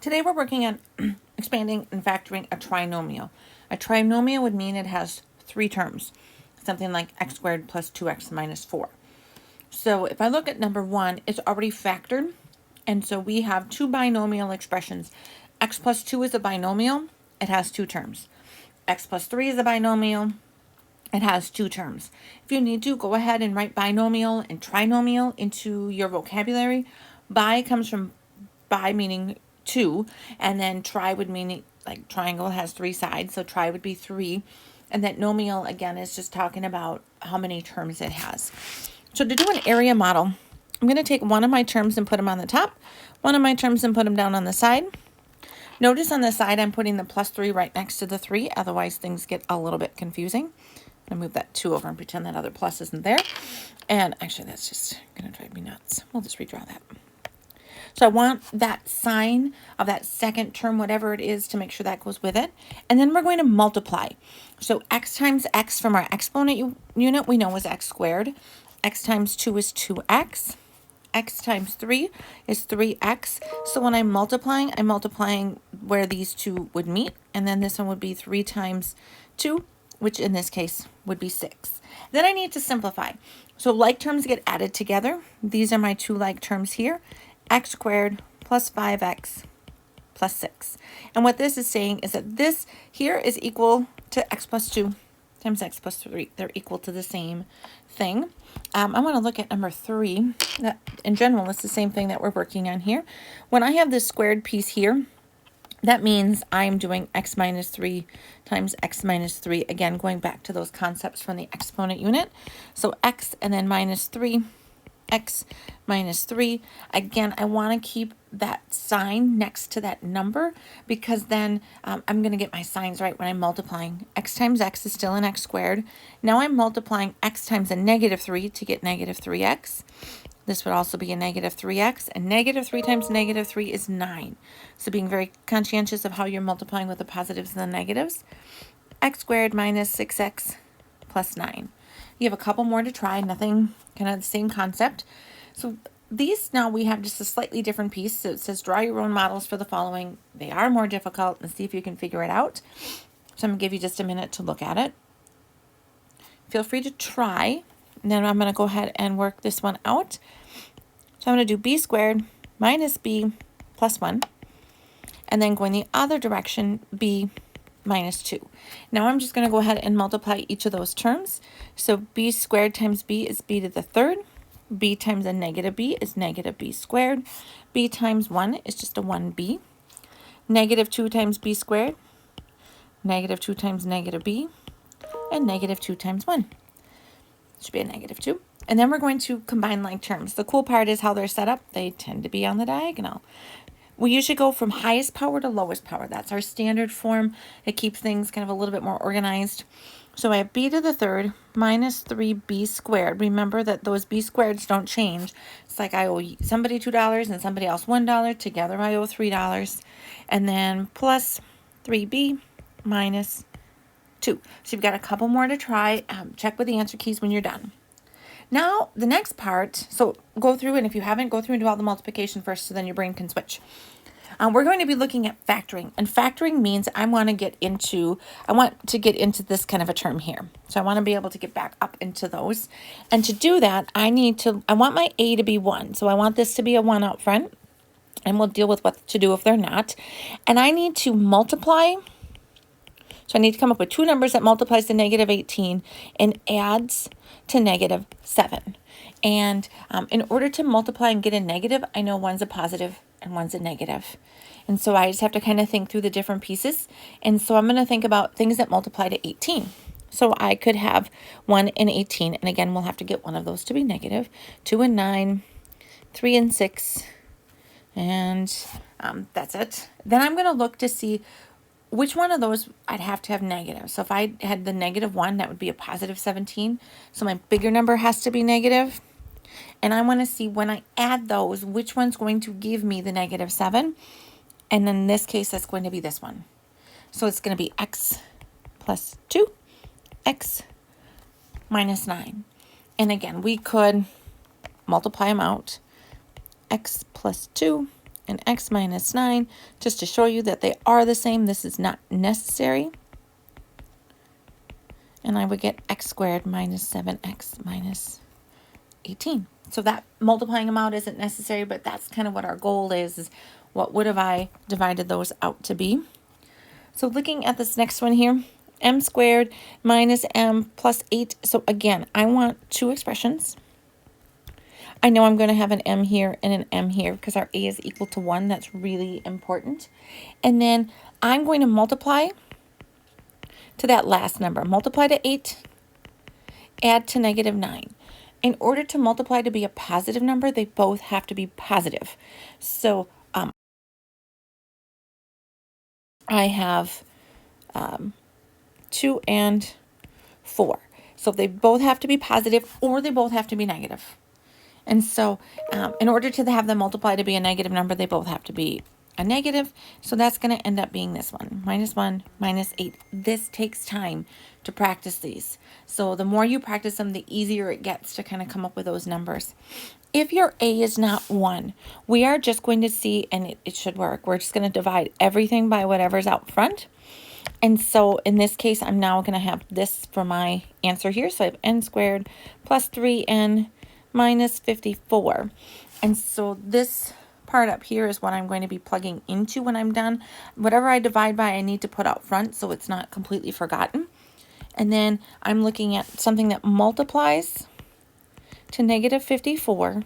Today we're working on expanding and factoring a trinomial. A trinomial would mean it has three terms, something like x squared plus 2x minus 4. So if I look at number 1, it's already factored, and so we have two binomial expressions. X plus 2 is a binomial, it has two terms. X plus 3 is a binomial, it has two terms. If you need to, go ahead and write binomial and trinomial into your vocabulary. Bi comes from bi meaning two, and then tri would mean like triangle has three sides, so tri would be three, and that nomial again is just talking about how many terms it has. So to do an area model, I'm going to take one of my terms and put them on the top, one of my terms and put them down on the side. Notice on the side I'm putting the plus 3 right next to the 3, otherwise things get a little bit confusing. I'm going to move that 2 over and pretend that other plus isn't there. And actually that's just going to drive me nuts. We'll just redraw that. So I want that sign of that second term, whatever it is, to make sure that goes with it. And then we're going to multiply. So x times x from our exponent unit we know is x squared. X times 2 is 2x. X times 3 is 3x. So when I'm multiplying where these two would meet. And then this one would be 3 times 2, which in this case would be 6. Then I need to simplify. So like terms get added together. These are my two like terms here. X squared plus 5x plus 6. And what this is saying is that this here is equal to x plus 2 times x plus 3. They're equal to the same thing. I want to look at number 3. That in general, it's the same thing that we're working on here. When I have this squared piece here, that means I'm doing x minus 3 times x minus 3. Again, going back to those concepts from the exponent unit. So x and then minus 3. X minus 3. Again, I want to keep that sign next to that number because then I'm going to get my signs right when I'm multiplying. X times x is still an x squared. Now I'm multiplying x times a negative 3 to get negative 3x. This would also be a negative 3x, and negative 3 times negative 3 is 9. So being very conscientious of how you're multiplying with the positives and the negatives. X squared minus 6x plus 9. You have a couple more to try, nothing, kind of the same concept. So these now we have just a slightly different piece. So it says draw your own models for the following. They are more difficult, and see if you can figure it out. So I'm going to give you just a minute to look at it. Feel free to try. And then I'm going to go ahead and work this one out. So I'm going to do b squared minus b plus 1. And then going the other direction, b minus 2. Now I'm just going to go ahead and multiply each of those terms. So b squared times b is b to the third. B times a negative b is negative b squared. B times 1 is just a 1b. Negative 2 times b squared. Negative 2 times negative b. And negative 2 times 1. Should be a negative 2. And then we're going to combine like terms. The cool part is how they're set up. They tend to be on the diagonal. We usually go from highest power to lowest power. That's our standard form. It keeps things kind of a little bit more organized. So I have b to the third minus 3b squared. Remember that those b squareds don't change. It's like I owe somebody $2 and somebody else $1. Together I owe $3. And then plus 3b minus 2. So you've got a couple more to try. Check with the answer keys when you're done. Now, the next part, so go through, and if you haven't, go through and do all the multiplication first so then your brain can switch. We're going to be looking at factoring, and factoring means I want to get into this kind of a term here. So I want to be able to get back up into those. And to do that, I want my a to be 1. So I want this to be a 1 out front, and we'll deal with what to do if they're not. And I need to multiply. So I need to come up with two numbers that multiplies to negative 18 and adds to negative 7. And in order to multiply and get a negative, I know one's a positive and one's a negative. And so I just have to kind of think through the different pieces. And so I'm going to think about things that multiply to 18. So I could have 1 and 18. And again, we'll have to get one of those to be negative. 2 and 9, 3 and 6. And that's it. Then I'm going to look to see which one of those I'd have to have negative. So if I had the negative 1, that would be a positive 17. So my bigger number has to be negative. And I want to see when I add those, which one's going to give me the negative 7. And in this case, that's going to be this one. So it's going to be x plus 2, x minus 9. And again, we could multiply them out. X plus 2 and x minus 9, just to show you that they are the same. This is not necessary. And I would get x squared minus 7x minus 18. So that multiplying them out isn't necessary, but that's kind of what our goal is what would have I divided those out to be. So looking at this next one here, m squared minus m plus 8. So again, I want two expressions. I know I'm going to have an m here and an m here because our a is equal to 1. That's really important. And then I'm going to multiply to that last number. Multiply to 8, add to negative 9. In order to multiply to be a positive number, they both have to be positive. So I have 2 and 4. So they both have to be positive or they both have to be negative. And so in order to have them multiply to be a negative number, they both have to be a negative. So that's going to end up being this one, minus 1, minus 8. This takes time to practice these. So the more you practice them, the easier it gets to kind of come up with those numbers. If your a is not 1, we are just going to see, and it should work, we're just going to divide everything by whatever's out front. And so in this case, I'm now going to have this for my answer here. So I have n squared plus 3n minus 54. And so this part up here is what I'm going to be plugging into when I'm done. Whatever I divide by, I need to put out front so it's not completely forgotten. And then I'm looking at something that multiplies to negative 54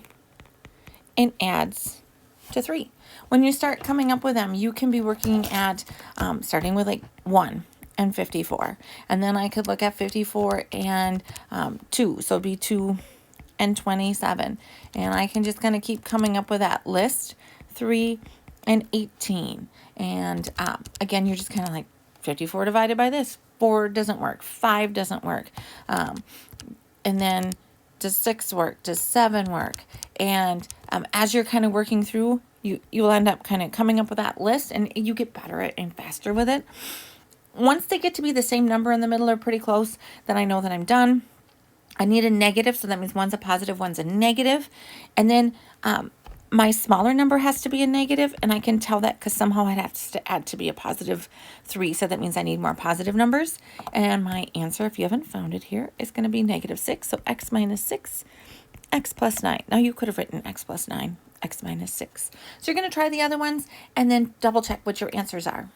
and adds to 3. When you start coming up with them, you can be working at starting with like 1 and 54. And then I could look at 54 and 2. So it'd be 2 and 27. And I can just kind of keep coming up with that list. 3 and 18. And again, you're just kind of like 54 divided by this. 4 doesn't work. 5 doesn't work. And then does 6 work? Does 7 work? And as you're kind of working through, you'll end up kind of coming up with that list, and you get better at and faster with it. Once they get to be the same number in the middle or pretty close, then I know that I'm done. I need a negative, so that means one's a positive, one's a negative. And then my smaller number has to be a negative, and I can tell that because somehow it has to add to be a positive 3, so that means I need more positive numbers. And my answer, if you haven't found it here, is going to be negative 6, so x minus 6, x plus 9. Now you could have written x plus 9, x minus 6. So you're going to try the other ones and then double check what your answers are.